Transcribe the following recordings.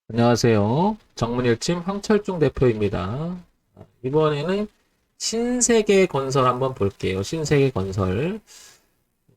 안녕하세요. 정문일침 황철중 대표입니다. 이번에는 신세계 건설 한번 볼게요. 신세계 건설.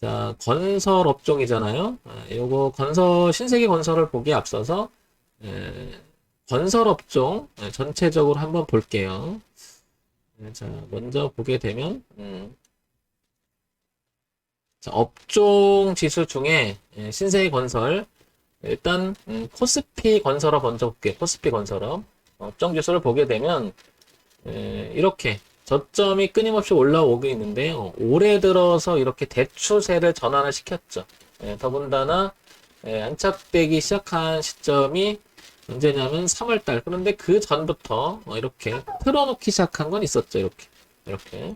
자, 건설 업종이잖아요. 요거 신세계 건설을 보기에 앞서서 건설 업종 전체적으로 한번 볼게요. 자, 먼저 보게 되면 자, 업종 지수 중에 신세계 건설 일단 코스피 건설업 먼저 볼게요. 코스피 건설업 업종 지수를 보게 되면 이렇게 저점이 끊임없이 올라오고 있는데요. 올해 들어서 이렇게 대추세를 전환을 시켰죠. 더군다나 안착되기 시작한 시점이 언제냐면 3월달. 그런데 그 전부터 이렇게 틀어놓기 시작한 건 있었죠. 이렇게.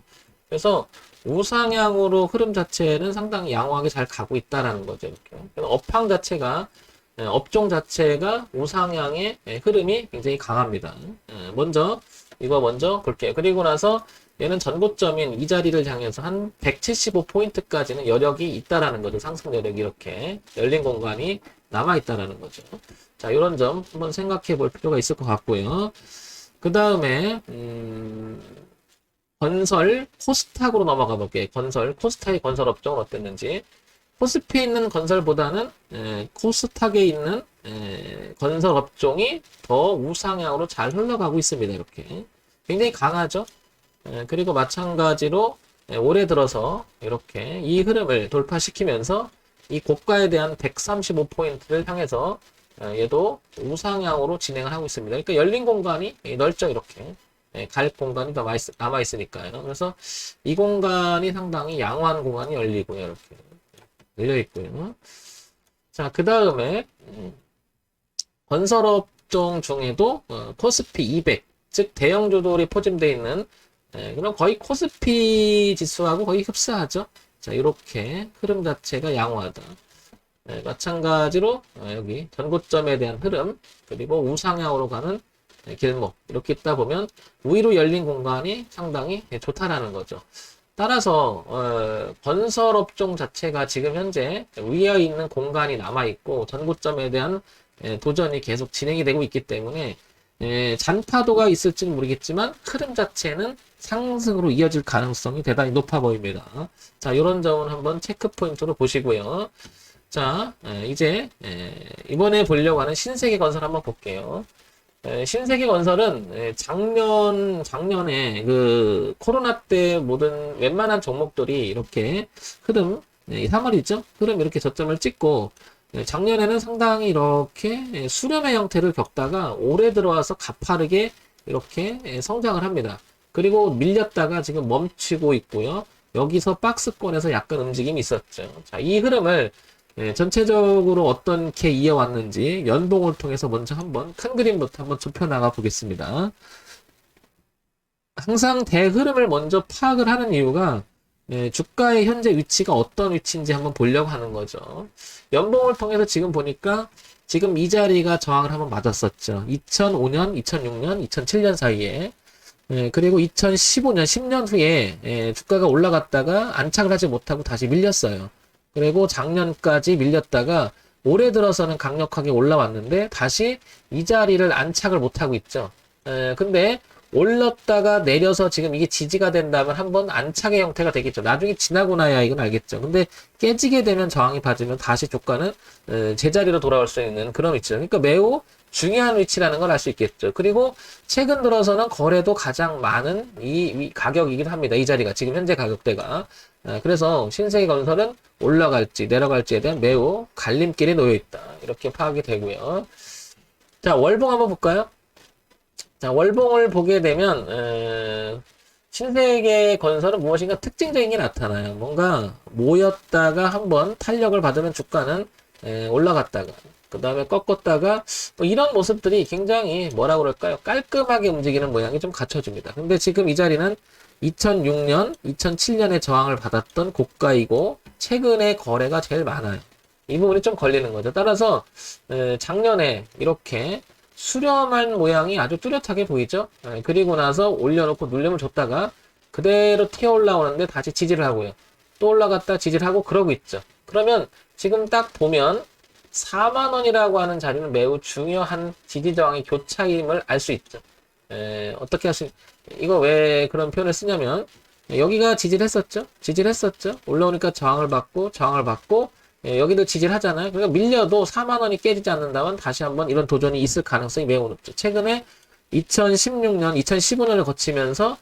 그래서 우상향으로 흐름 자체는 상당히 양호하게 잘 가고 있다라는 거죠. 이렇게. 그래서 업종 자체가 우상향의 흐름이 굉장히 강합니다. 이거 먼저 볼게요. 그리고 나서 얘는 전고점인 이 자리를 향해서 한 175포인트까지는 여력이 있다라는 거죠. 상승 여력이 이렇게 열린 공간이 남아 있다라는 거죠. 자, 이런 점 한번 생각해 볼 필요가 있을 것 같고요. 그 다음에 건설 코스닥으로 넘어가 볼게요. 코스닥의 건설 업종은 어땠는지. 코스피에 있는 건설보다는 코스닥에 있는 건설 업종이 더 우상향으로 잘 흘러가고 있습니다. 이렇게 굉장히 강하죠. 그리고 마찬가지로 올해 들어서 이렇게 이 흐름을 돌파시키면서 이 고가에 대한 135포인트를 향해서 얘도 우상향으로 진행을 하고 있습니다. 그러니까 열린 공간이 넓죠. 이렇게 갈 공간이 더 남아 있으니까요. 그래서 이 공간이 상당히 양호한 공간이 열리고요. 이렇게 열려 있고요. 자, 그 다음에 건설업종 중에도 코스피 200, 즉 대형 주들이 포진되어 있는 그럼 거의 코스피 지수하고 거의 흡사하죠. 자, 이렇게 흐름 자체가 양호하다. 마찬가지로 여기 전고점에 대한 흐름 그리고 우상향으로 가는 길목 이렇게 있다 보면 위로 열린 공간이 상당히 좋다라는 거죠. 따라서 건설업종 자체가 지금 현재 위에 있는 공간이 남아있고 전고점에 대한 도전이 계속 진행이 되고 있기 때문에 잔파도가 있을지는 모르겠지만 흐름 자체는 상승으로 이어질 가능성이 대단히 높아 보입니다. 자, 이런 점은 한번 체크 포인트로 보시고요. 자, 이제 이번에 보려고 하는 신세계 건설 한번 볼게요. 신세계 건설은 작년에 그 코로나 때 모든 웬만한 종목들이 이렇게 흐름, 3월이죠? 흐름 이렇게 저점을 찍고 작년에는 상당히 이렇게 수렴의 형태를 겪다가 올해 들어와서 가파르게 이렇게 성장을 합니다. 그리고 밀렸다가 지금 멈추고 있고요. 여기서 박스권에서 약간 움직임이 있었죠. 자, 이 흐름을 전체적으로 어떻게 이어왔는지 연봉을 통해서 먼저 한번 큰 그림부터 한번 좁혀나가 보겠습니다. 항상 대흐름을 먼저 파악을 하는 이유가 주가의 현재 위치가 어떤 위치인지 한번 보려고 하는 거죠. 연봉을 통해서 지금 보니까 지금 이 자리가 저항을 한번 맞았었죠. 2005년, 2006년, 2007년 사이에 그리고 2015년, 10년 후에 주가가 올라갔다가 안착을 하지 못하고 다시 밀렸어요. 그리고 작년까지 밀렸다가 올해 들어서는 강력하게 올라왔는데 다시 이 자리를 안착을 못하고 있죠. 근데 올랐다가 내려서 지금 이게 지지가 된다면 한번 안착의 형태가 되겠죠. 나중에 지나고 나야 이건 알겠죠. 근데 깨지게 되면 저항이 받으면 다시 주가는 제자리로 돌아올 수 있는 그런 위치죠. 그러니까 매우 중요한 위치라는 걸 알 수 있겠죠. 그리고 최근 들어서는 거래도 가장 많은 이 가격이긴 합니다. 이 자리가 지금 현재 가격대가. 그래서 신세계건설은 올라갈지 내려갈지에 대한 매우 갈림길에 놓여 있다. 이렇게 파악이 되고요. 자, 월봉 한번 볼까요? 자, 월봉을 보게 되면 신세계건설은 무엇인가 특징적인 게 나타나요. 뭔가 모였다가 한번 탄력을 받으면 주가는 올라갔다가 그 다음에 꺾었다가 뭐 이런 모습들이 굉장히 뭐라 그럴까요? 깔끔하게 움직이는 모양이 좀 갖춰집니다. 근데 지금 이 자리는 2006년, 2007년에 저항을 받았던 고가이고 최근에 거래가 제일 많아요. 이 부분이 좀 걸리는 거죠. 따라서 작년에 이렇게 수렴한 모양이 아주 뚜렷하게 보이죠. 그리고 나서 올려놓고 눌림을 줬다가 그대로 튀어 올라오는데 다시 지지를 하고요. 또 올라갔다 지지를 하고 그러고 있죠. 그러면 지금 딱 보면 4만 원이라고 하는 자리는 매우 중요한 지지 저항의 교차임을 알 수 있죠. 어떻게 이거 왜 그런 표현을 쓰냐면, 여기가 지지를 했었죠? 지지를 했었죠? 올라오니까 저항을 받고, 여기도 지지를 하잖아요. 그러니까 밀려도 4만 원이 깨지지 않는다면 다시 한번 이런 도전이 있을 가능성이 매우 높죠. 최근에 2016년, 2015년을 거치면서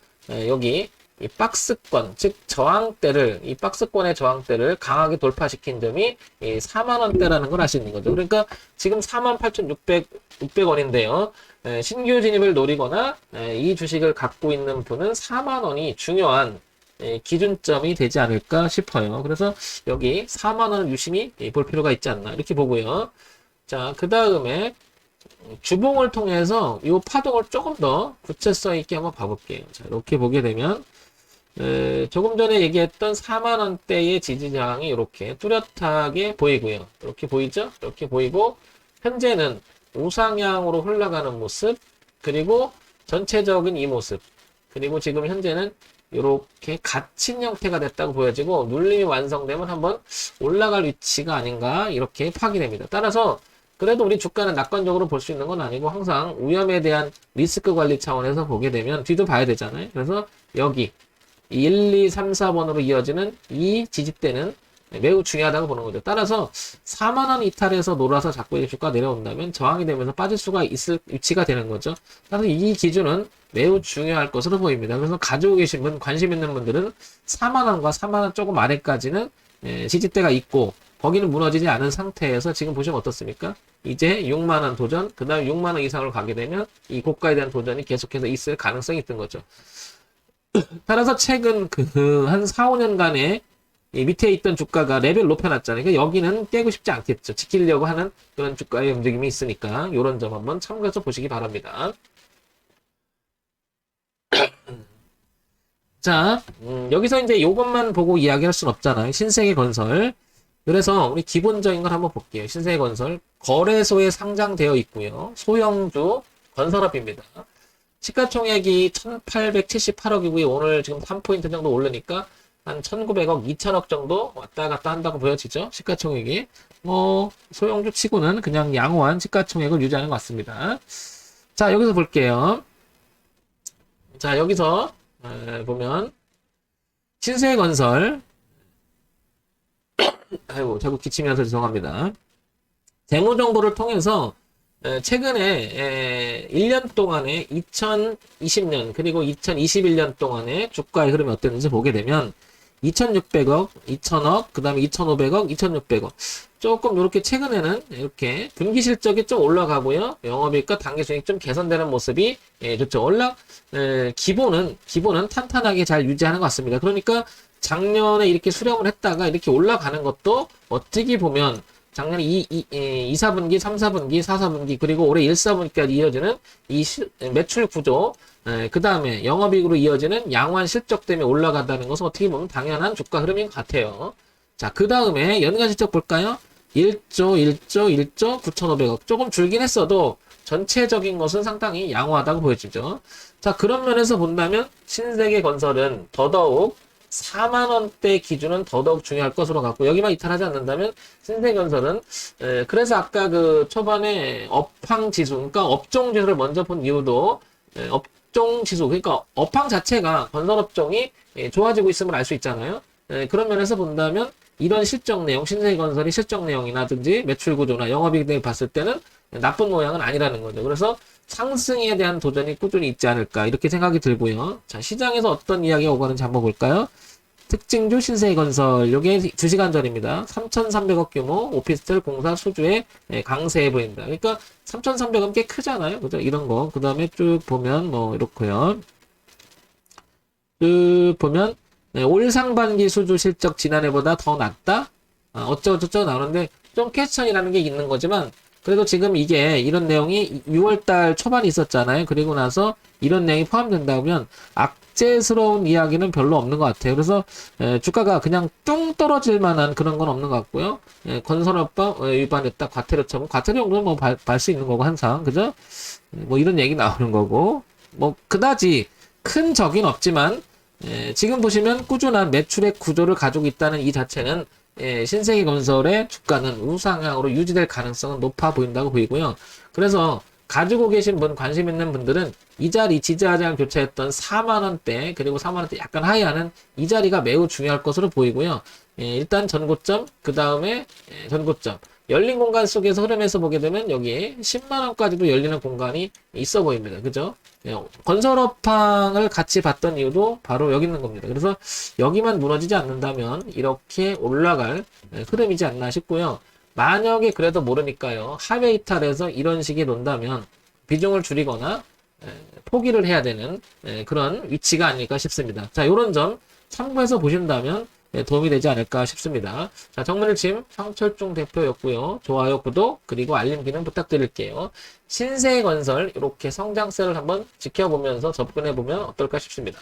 여기 이 박스권, 즉 저항대를, 이 박스권의 저항대를 강하게 돌파시킨 점이 이 4만 원대라는 걸 알 수 있는 거죠. 그러니까 지금 48,600원인데요. 신규 진입을 노리거나 이 주식을 갖고 있는 분은 4만 원이 중요한 기준점이 되지 않을까 싶어요. 그래서 여기 4만 원을 유심히 볼 필요가 있지 않나 이렇게 보고요. 자, 그 다음에 주봉을 통해서 이 파동을 조금 더 구체성 있게 한번 봐볼게요. 자, 이렇게 보게 되면 조금 전에 얘기했던 4만 원대의 지지장이 이렇게 뚜렷하게 보이고요. 이렇게 보이죠? 이렇게 보이고 현재는 우상향으로 흘러가는 모습, 그리고 전체적인 이 모습, 그리고 지금 현재는 이렇게 갇힌 형태가 됐다고 보여지고 눌림이 완성되면 한번 올라갈 위치가 아닌가 이렇게 파악됩니다. 따라서 그래도 우리 주가는 낙관적으로 볼 수 있는 건 아니고 항상 위험에 대한 리스크 관리 차원에서 보게 되면 뒤도 봐야 되잖아요. 그래서 여기 1, 2, 3, 4번으로 이어지는 이 지지대는 매우 중요하다고 보는 거죠. 따라서 4만원 이탈에서 놀아서 자꾸 이 주가 내려온다면 저항이 되면서 빠질 수가 있을 위치가 되는 거죠. 따라서 이 기준은 매우 중요할 것으로 보입니다. 그래서 가지고 계신 분, 관심 있는 분들은 4만원과 4만원 조금 아래까지는 지지대가 있고 거기는 무너지지 않은 상태에서 지금 보시면 어떻습니까? 이제 6만원 도전, 그 다음에 6만원 이상으로 가게 되면 이 고가에 대한 도전이 계속해서 있을 가능성이 있던 거죠. 따라서 최근 한 4, 5년간의 이 밑에 있던 주가가 레벨 높여놨잖아요. 그러니까 여기는 깨고 싶지 않겠죠. 지키려고 하는 그런 주가의 움직임이 있으니까 이런 점 한번 참고해서 보시기 바랍니다. 자, 여기서 이제 이것만 보고 이야기할 순 없잖아요. 신세계건설. 그래서 우리 기본적인 걸 한번 볼게요. 신세계건설 거래소에 상장되어 있고요. 소형주 건설업입니다. 시가총액이 1878억이고요. 오늘 지금 3포인트 정도 오르니까 한 1900억, 2000억 정도 왔다 갔다 한다고 보여지죠. 시가총액이. 소형주 치고는 그냥 양호한 시가총액을 유지하는 것 같습니다. 자, 여기서 볼게요. 자, 여기서 보면 신세건설 아이고, 자꾸 기침이라서 죄송합니다. 재무 정보를 통해서 최근에 1년 동안에 2020년 그리고 2021년 동안에 주가의 흐름이 어땠는지 보게 되면 2600억, 2000억, 그 다음에 2500억, 2600억 조금 이렇게 최근에는 이렇게 분기 실적이 좀 올라가고요. 영업이익과 당기순이익 좀 개선되는 모습이 좋죠. 기본은 탄탄하게 잘 유지하는 것 같습니다. 그러니까 작년에 이렇게 수렴을 했다가 이렇게 올라가는 것도 어떻게 보면 작년에 2, 4분기, 3, 4분기, 4, 4분기, 그리고 올해 1, 4분기까지 이어지는 이 매출 구조, 그 다음에 영업이익으로 이어지는 양호한 실적 때문에 올라간다는 것은 어떻게 보면 당연한 주가 흐름인 것 같아요. 자, 그 다음에 연간 실적 볼까요? 1조 9,500억. 조금 줄긴 했어도 전체적인 것은 상당히 양호하다고 보여지죠. 자, 그런 면에서 본다면 신세계건설은 더더욱 4만원대 기준은 더더욱 중요할 것으로 같고 여기만 이탈하지 않는다면 신세건설은 그래서 아까 그 초반에 업황지수 그러니까 업종지수를 먼저 본 이유도 업종지수 그러니까 업황 자체가 건설업종이 좋아지고 있음을 알 수 있잖아요. 그런 면에서 본다면 이런 실적 내용 신세건설이 실적 내용이라든지 매출 구조나 영업이익 등을 봤을 때는 나쁜 모양은 아니라는 거죠. 그래서 상승에 대한 도전이 꾸준히 있지 않을까 이렇게 생각이 들고요. 자, 시장에서 어떤 이야기가 오가는지 한번 볼까요? 특징주 신세건설 요게 2시간 전입니다. 3,300억 규모 오피스텔 공사 수주에 강세해 보인다. 그러니까 3,300원 꽤 크잖아요. 그죠? 이런 거. 그 다음에 쭉 보면 뭐 이렇고요. 쭉 보면 올 상반기 수주 실적 지난해보다 더 낫다. 어쩌고저쩌고 나오는데 좀 퀘스천이라는 게 있는 거지만 그래도 지금 이게 이런 내용이 6월달 초반에 있었잖아요. 그리고 나서 이런 내용이 포함된다면 악재스러운 이야기는 별로 없는 것 같아요. 그래서 주가가 그냥 뚱 떨어질 만한 그런 건 없는 것 같고요. 건설업법 위반했다. 과태료 처분. 과태료 정도는 뭐 발 수 있는 거고 항상 그죠? 뭐 이런 얘기 나오는 거고 뭐 그다지 큰 적은 없지만 지금 보시면 꾸준한 매출액 구조를 가지고 있다는 이 자체는 신세계건설의 주가는 우상향으로 유지될 가능성은 높아 보인다고 보이고요. 그래서 가지고 계신 분, 관심 있는 분들은 이 자리 지지하장을 교차했던 4만원대, 그리고 4만원대 약간 하이하는 이 자리가 매우 중요할 것으로 보이고요. 일단 전고점, 그 다음에 전고점. 열린 공간 속에서 흐름에서 보게 되면 여기 10만원까지도 열리는 공간이 있어 보입니다. 그죠? 건설업황을 같이 봤던 이유도 바로 여기 있는 겁니다. 그래서 여기만 무너지지 않는다면 이렇게 올라갈 흐름이지 않나 싶고요. 만약에 그래도 모르니까요. 하회 이탈해서 이런 식이 논다면 비중을 줄이거나 포기를 해야 되는 그런 위치가 아닐까 싶습니다. 자, 요런 점 참고해서 보신다면 도움이 되지 않을까 싶습니다. 자, 정문일침 황철중 대표였고요. 좋아요, 구독, 그리고 알림 기능 부탁드릴게요. 신세건설 이렇게 성장세를 한번 지켜보면서 접근해보면 어떨까 싶습니다.